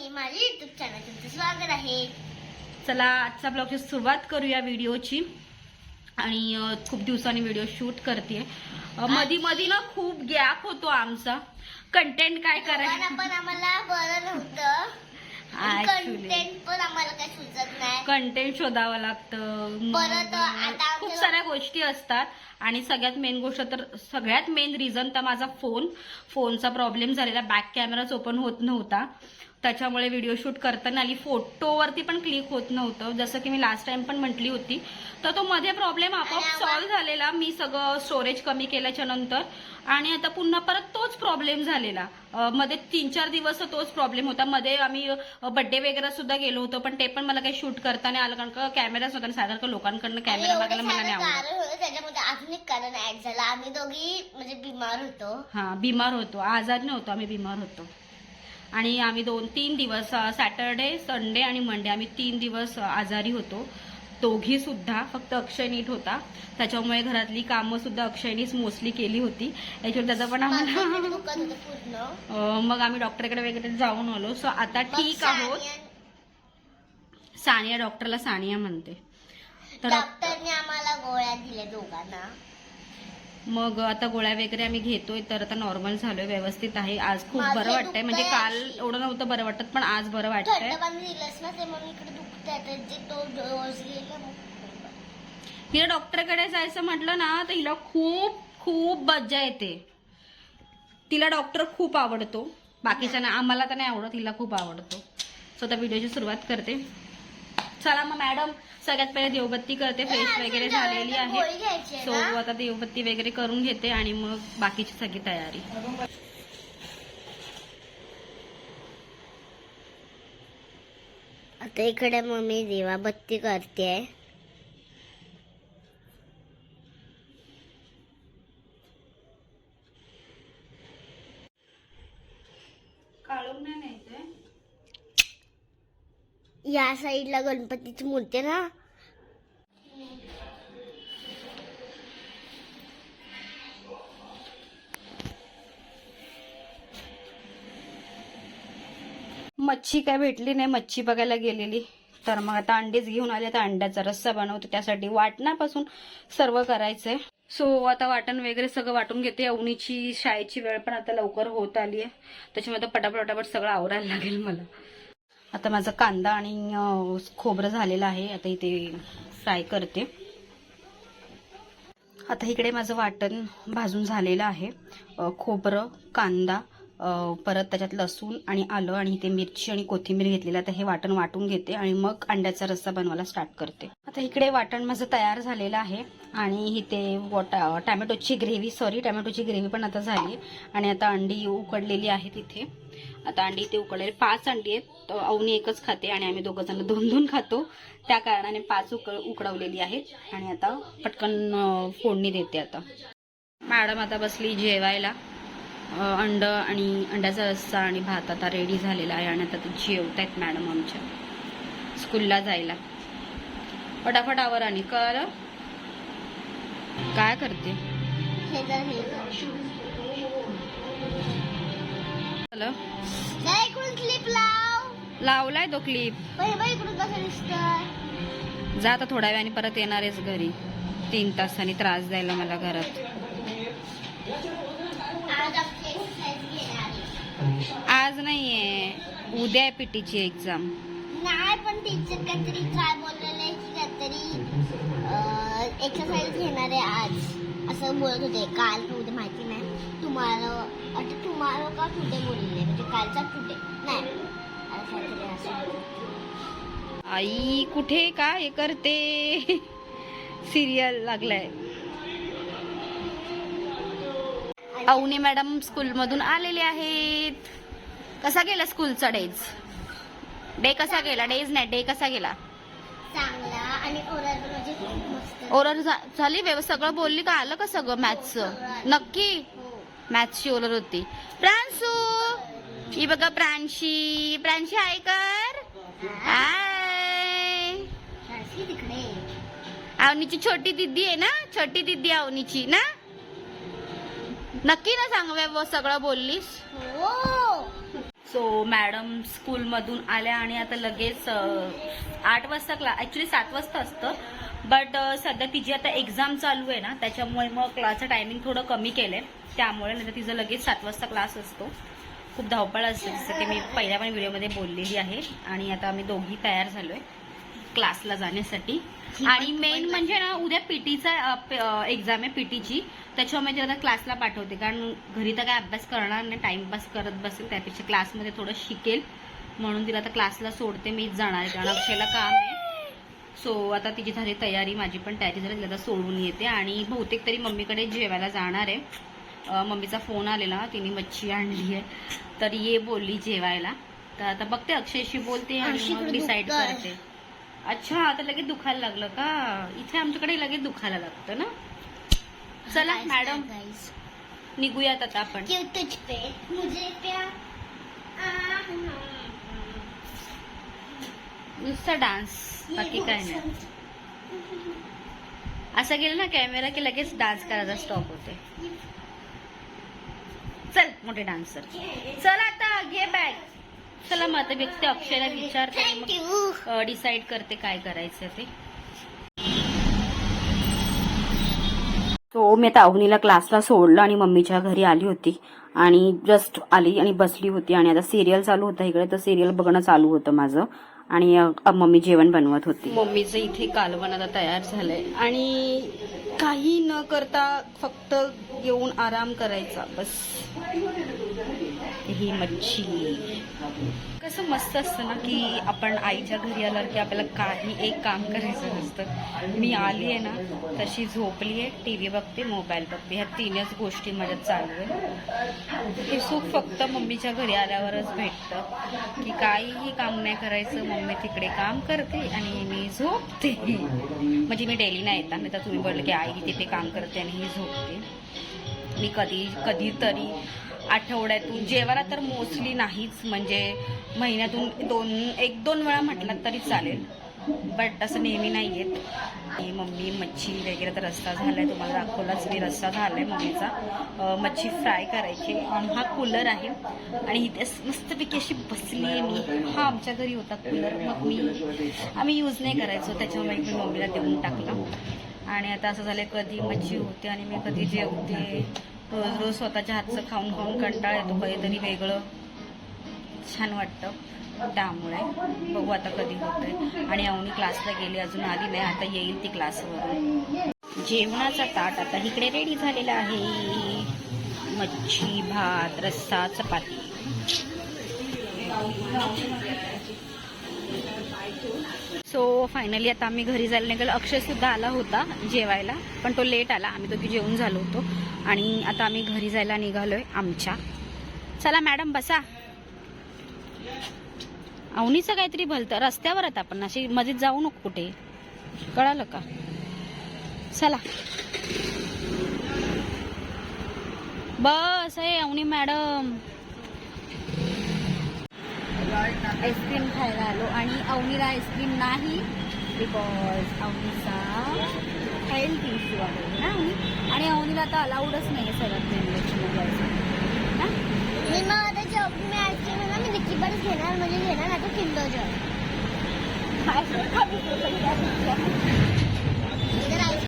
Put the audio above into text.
आणि माझ्या YouTube channel तुमचं स्वागत आहे. चला आजच्या ब्लॉगची सुरुवात करूया व्हिडिओची. आणि खूप दिवसांनी व्हिडिओ शूट करते. मधी मधी ना खूप गॅप होतो आमचा. कंटेंट काय करायचं पण आम्हाला बरं नव्हतं. कंटेंट पण आम्हाला काही सुचत नाही. कंटेंट शोधावं लागतं. परत आता खूप साऱ्या गोष्टी असतात. आणि सगळ्यात मेन गोष्ट तर सगळ्यात मेन रिझन तर माझा फोनचा प्रॉब्लेम झालेला. बॅक कॅमेराच ओपन होत नव्हता. त्याच्यामुळे व्हिडिओ शूट करताना आली. फोटोवरती पण क्लिक होत नव्हतं. जसं की मी लास्ट टाइम पण म्हटली होती. तर तो मध्ये प्रॉब्लेम आपोआप सॉल्व्ह झालेला. मी सगळं स्टोरेज कमी केल्याच्या नंतर. आणि आता पुन्हा परत तोच प्रॉब्लेम झालेला. मध्ये 3-4 दिवस तोच प्रॉब्लेम होता. मध्ये आम्ही बर्थडे वगैरे सुद्धा गेलो होतो. पण ते पण मला काही शूट करता नाही आलं. कारण का कॅमेराच होता. साधारण लोकांकडनं कॅमेरा मागायला मला नाही आवडत. त्याच्यामध्ये अजून एक कारण ऍड झालं. आम्ही दोघी म्हणजे बिमार होतो. हा, बिमार होतो. आजारी नव्हतो, आम्ही बिमार होतो. आणि आम्ही 2-3 दिवस सॅटर्डे, संडे आणि मंडे आम्ही 3 दिवस आजारी होतो. दोघी सुद्धा. फक्त अक्षय नीट होता. त्याच्यामुळे घरातली कामं सुद्धा अक्षयनीच मोस्टली केली होती. याच्यावर त्याचा पण आम्हाला मग आम्ही डॉक्टरकडे वगैरे जाऊन आलो. सो आता ठीक आहोत. सानिया, डॉक्टरला सानिया म्हणते. तर डॉक्टरने आम्हाला गोळ्या दिल्या दोघांना. मग आता गोळ्या वगैरे आम्ही घेतोय. तर आता नॉर्मल झालोय, व्यवस्थित आहे. आज खूप बरं वाटतंय. म्हणजे काल एवढं नव्हतं बरं वाटत, पण आज बरं वाटतंय. हिला डॉक्टरकडे जायचं म्हटलं ना तर हिला खूप खूप मज्जा येते. तिला डॉक्टर खूप आवडतो. बाकीच्या आम्हाला तर नाही आवडत, हिला खूप आवडतो. सो आता व्हिडिओची सुरुवात करते. चला मग मॅडम, सगळ्यात पहिले देवबत्ती करते. फ्रेश वगैरे झालेली आहे. सो आता देवबत्ती वगैरे करून घेते आणि मग बाकीची सगळी तयारी. आता इकडे मम्मी देवाबत्ती करते. काढून नाही न्यायचंय. या साईडला गणपतीची मूर्ती ना. मच्छी काय भेटली नाही. मच्छी बघायला गेलेली. तर मग आता अंडेच घेऊन आले. तर अंड्याचा रस्सा बनवते. त्यासाठी वाटणापासून सर्व करायचंय. सो आता वाटण वगैरे सगळं वाटून घेते. अवनीची शाळेची वेळ पण आता लवकर होत आली आहे. त्याच्यामुळे आता पटापट सगळं आवरायला लागेल मला. आता माझा कांदा आणि खोबरं झालेलं आहे. आता इथे फ्राय करते. आता इकडे माझं वाटण भाजून झालेलं आहे. खोबरं, कांदा, परत त्याच्यात लसूण आणि आलं आणि इथे मिरची आणि कोथिंबीर घेतलेलं. आता हे वाटण वाटून घेते आणि मग अंड्याचा रस्सा बनवायला स्टार्ट करते. आता इकडे वाटण माझं तयार झालेलं आहे. आणि इथे टॅमॅटोची ग्रेव्ही पण आता झाली. आणि आता अंडी उकडलेली आहे तिथे. आता अंडी इथे उकडलेली 5 अंडी आहेत. अवनी एकच खाते आणि आम्ही दोघं जण 2-2 खातो. त्या कारणाने 5 उकडवलेली आहेत. आणि आता पटकन फोडणी देते. आता मॅडम आता बसली जेवायला. अंड आणि अंड्याचा रस्सा आणि भात आता रेडी झालेला आहे. आणि आता ते जेवतायत मॅडम आमच्या. स्कूलला जायला फटाफट आवर. आणि कळलं काय करते. क्लिप लावलाय तो क्लिप. जा आता थोड्या वेळाने परत येणारेच घरी. 3 तासांनी त्रास द्यायला मला घरात. आज नाहीये, उद्या आहे पीटीची एक्झाम. नाही, पण टीचर काहीतरी काय बोललेलं की काहीतरी एक्सरसाइज घेणार आहे आज असं बोलत होते. काल का उद्या माहिती नाही. टुमारो का टुडे बोलले. म्हणजे कालचा टुडे नाही. आई कुठे काय करते. सिरियल लागलाय. अवनी मॅडम स्कूल मधून आलेले आहेत. कसा गेला स्कूलचा डे कसा गेला. डे कसा गेला. चांगला. आणि ओरल झाली. सगळं बोलली का. आलं का सगळं मॅथ्सचं. नक्की मॅथ्सची ओरल होती. प्रांशू ही बघा. प्रांशी हाय कर. हाय. अवनीची छोटी दिदी आहे ना. छोटी दिदी अवनीची ना. नक्की ना सांग. सगळं बोललीस. सो मॅडम स्कूलमधून आल्या आणि आता लगेच 8 वाजता क्लास, ॲक्च्युली 7 वाजता असतं, बट सध्या तिची आता एक्झाम चालू आहे ना, त्याच्यामुळे मग क्लासचं टायमिंग थोडं कमी केलं आहे, त्यामुळे नाही तर तिचं लगेच 7 वाजता क्लास असतो. खूप धावपळ असते, जसं की मी पहिल्या पण व्हिडिओमध्ये बोललेली आहे. आणि आता आम्ही दोघी तयार झालोय क्लासला जाण्यासाठी. आणि मेन म्हणजे ना, उद्या पीटीचा एक्झाम आहे पीटीची, त्याच्यामुळे आता क्लासला पाठवते, कारण घरी तर काय अभ्यास करणार नाही, टाइमपास करत बसेल, त्यापेक्षा क्लासमध्ये थोडं शिकेल, म्हणून तिला आता क्लासला सोडते, मीच जाणार आहे, कारण अक्षयला काम आहे. सो आता तिची झाली तयारी, माझी पण तयारी झाली, तिला आता सोडून येते. आणि बहुतेक तरी मम्मीकडे जेवायला जाणार आहे. मम्मीचा फोन आलेला, तिने मच्छी आणली आहे, तर ये बोलली जेवायला. तर आता बघते, अक्षयशी बोलते आणि मग डिसाईड करते. अच्छा, आता लगेच दुखायला लागलं का? इथे आमच्याकडे लगेच दुखायला लागतं ना. चला मॅडम, निघूयात आता आपण. नुसता डान्स, बाकी काय नाही. असं गेलं ना कॅमेरा की लगेच डान्स करायचा स्टॉप होते. चल मोठे डान्सर, चल आता घे बॅग. चला मग आता व्यक्ती अक्षयला विचारते, डिसाईड करते काय करायचं ते. तो मी आता अवनीला क्लासला सोडलं आणि मम्मीच्या घरी आली होती, आणि जस्ट आली आणि बसली होती, आणि आता सिरियल चालू होतं इकडे, तर सिरियल बघणं चालू होतं माझं, आणि मम्मी जेवण बनवत होती. मम्मीचं इथे कालवण आता तयार झालंय, आणि काही न करता फक्त येऊन आराम करायचा बस. ही मच्छी कसं मस्त असतं ना, की आपण आईच्या घरी आल्यावर की आपल्याला काही एक काम करायचं नसतं. मी आली आहे ना तशी झोपली आहे, टीव्ही बघते, मोबाईल बघते, ह्या 3च गोष्टी माझ्यात चालू आहे. हे सुख फक्त मम्मीच्या घरी आल्यावरच भेटतं, की काहीही काम नाही करायचं, मम्मी तिकडे काम करते आणि मी झोपते. म्हणजे मी डेली नाही येतात, नाही तर तुम्ही बोलले की आई तिथे काम करते आणि ही झोपते. मी कधीतरी आठवड्यातून, जेवायला तर मोस्टली नाहीच, म्हणजे महिन्यातून 1-2 वेळा म्हटलं तरी चालेल, बट असं नेहमी नाही येत. मम्मी मच्छी वगैरे तर रस्सा झालाय, तुम्हाला दाखवलाच मी, रस्सा झालाय मम्मीचा. मच्छी फ्राय करायची, आणि हा कूलर आहे, आणि इथे मस्तपैकी अशी बसली आहे मी. हा आमच्या घरी होता कूलर, मग आम्ही यूज नाही करायचो, त्याच्यामुळे मी मम्मीला देऊन टाकला. आणि आता असं झालंय, कधी मच्छी होते आणि मी कधी जेवते. रोज स्वतःच्या हातचं खाऊन खाऊन कंटाळा येतो, कधीतरी वेगळं छान वाटतं, त्यामुळे बघू आता कधी होतंय. आणि अवनी क्लासला गेली, अजून आली नाही, आता येईल ती क्लासवरून. जेवणाचा ताट आता इकडे रेडी झालेला आहे, मच्छी, भात, रस्सा, चपाती. सो फायनली आता आम्ही घरी जायला निघालो. अक्षय सुद्धा आला होता जेवायला, पण तो लेट आला, आम्ही दोघी जेवून झालो होतो, आणि आता आम्ही घरी जायला निघालोय आमच्या. चला मॅडम बसा. अवनीचं काहीतरी भलतं, रस्त्यावर आता आपण अशी मध्ये जाऊ नको कुठे, कळालं का? चला बस. आहे अवनी मॅडम. आईस्क्रीम खायला आलो, आणि अवनीला आईस्क्रीम नाही, बिकॉज अवनीचा हेल्थ इश्यू आहे ना, आणि अवनीला आता अलाउडच नाही आहे सगळ्यात मेन ना. मी मग आता जेव्हा मी आईस्क्रीम आहे ना, मी लिक्विडच घेणार, म्हणजे घेणार आता किंडर जॉय.